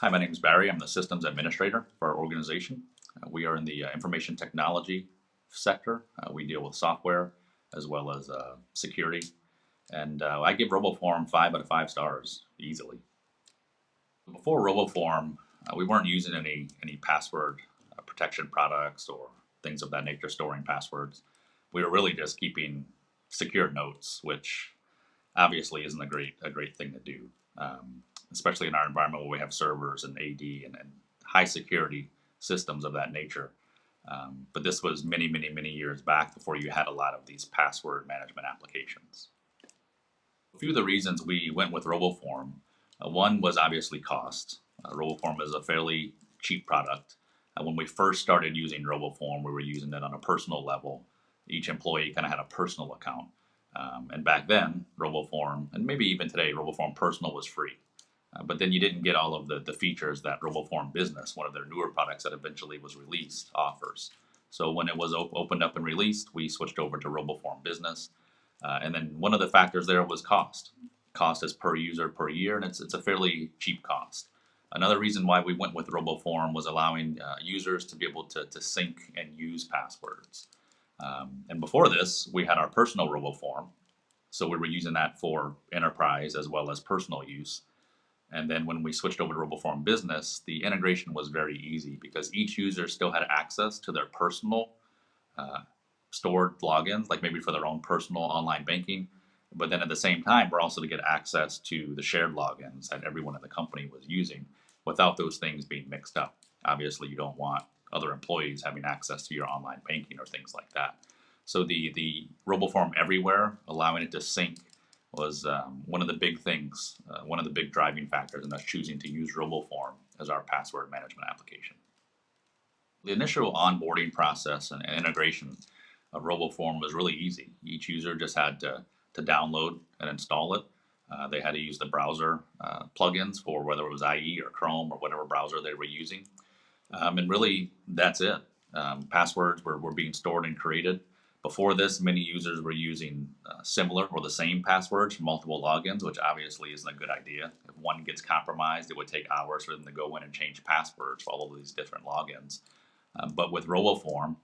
Hi, my name is Barry. I'm the systems administrator for our organization. We are in the information technology sector. We deal with software as well as security. And I give RoboForm 5 out of 5 stars easily. Before RoboForm, we weren't using any password protection products or things of that nature, storing passwords. We were really just keeping secure notes, which obviously isn't a great thing to do, especially in our environment where we have servers and AD and high security systems of that nature. But this was many years back before you had a lot of these password management applications. A few of the reasons we went with RoboForm, one was obviously cost. RoboForm is a fairly cheap product. When we first started using RoboForm, we were using it on a personal level. Each employee kind of had a personal account. And back then, RoboForm, and maybe even today, RoboForm Personal was free. But then you didn't get all of the features that RoboForm Business, one of their newer products that eventually was released, offers. So when it was opened up and released, we switched over to RoboForm Business. And then one of the factors there was cost. Cost is per user per year, and it's a fairly cheap cost. Another reason why we went with RoboForm was allowing users to be able to sync and use passwords. And before this, we had our personal RoboForm. So we were using that for enterprise as well as personal use. And then when we switched over to RoboForm Business, the integration was very easy because each user still had access to their personal stored logins, like maybe for their own personal online banking. But then at the same time, we're also to get access to the shared logins that everyone in the company was using without those things being mixed up. Obviously, you don't want other employees having access to your online banking or things like that. So the RoboForm Everywhere, allowing it to sync, was one of the big things, one of the big driving factors in us choosing to use RoboForm as our password management application. The initial onboarding process and integration of RoboForm was really easy. Each user just had to download and install it. They had to use the browser plugins for whether it was IE or Chrome or whatever browser they were using. And really, that's it. Passwords were being stored and created. Before this, many users were using similar or the same passwords for multiple logins, which obviously isn't a good idea. If one gets compromised, it would take hours for them to go in and change passwords for all of these different logins. But with RoboForm,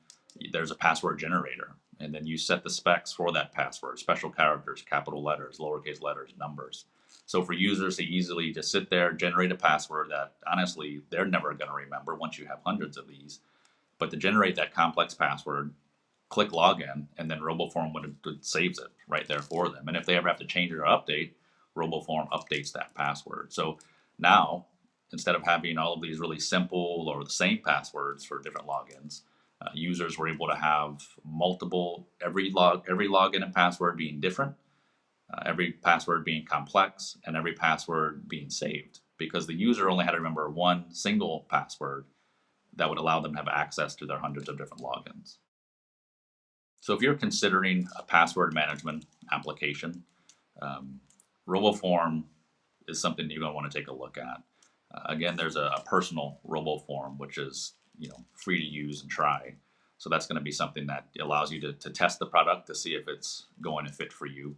there's a password generator, and then you set the specs for that password, special characters, capital letters, lowercase letters, numbers. So for users to easily just sit there, generate a password that honestly they're never going to remember once you have hundreds of these, but to generate that complex password, click login, and then RoboForm would saves it right there for them. And if they ever have to change it or update, RoboForm updates that password. So now, instead of having all of these really simple or the same passwords for different logins, users were able to have multiple, every login and password being different, every password being complex, and every password being saved, because the user only had to remember one single password that would allow them to have access to their hundreds of different logins. So if you're considering a password management application, RoboForm is something you're going to want to take a look at. Again, there's a personal RoboForm, which is free to use and try. So that's going to be something that allows you to test the product to see if it's going to fit for you.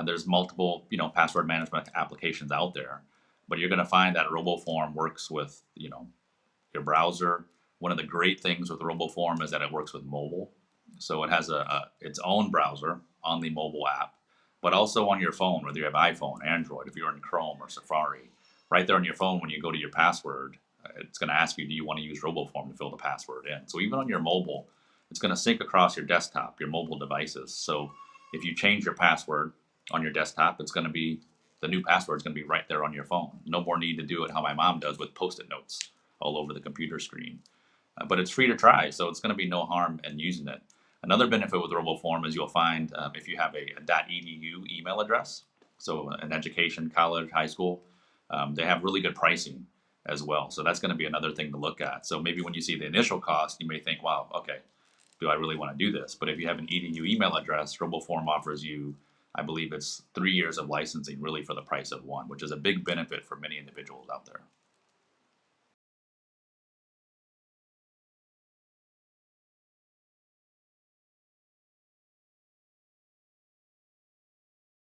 There's multiple password management applications out there, but you're going to find that RoboForm works with your browser. One of the great things with RoboForm is that it works with mobile. So it has its own browser on the mobile app, but also on your phone, whether you have iPhone, Android, if you're in Chrome or Safari. Right there on your phone, when you go to your password, it's going to ask you, do you want to use RoboForm to fill the password in? So even on your mobile, it's going to sync across your desktop, your mobile devices. So if you change your password on your desktop, it's going to be, the new password is going to be right there on your phone. No more need to do it how my mom does with Post-it notes all over the computer screen. But it's free to try, so it's going to be no harm in using it. Another benefit with RoboForm is you'll find if you have a .edu email address, so an education, college, high school, they have really good pricing as well. So that's going to be another thing to look at. So maybe when you see the initial cost, you may think, wow, okay, do I really want to do this? But if you have an edu email address, RoboForm offers you, I believe it's 3 years of licensing really for the price of one, which is a big benefit for many individuals out there.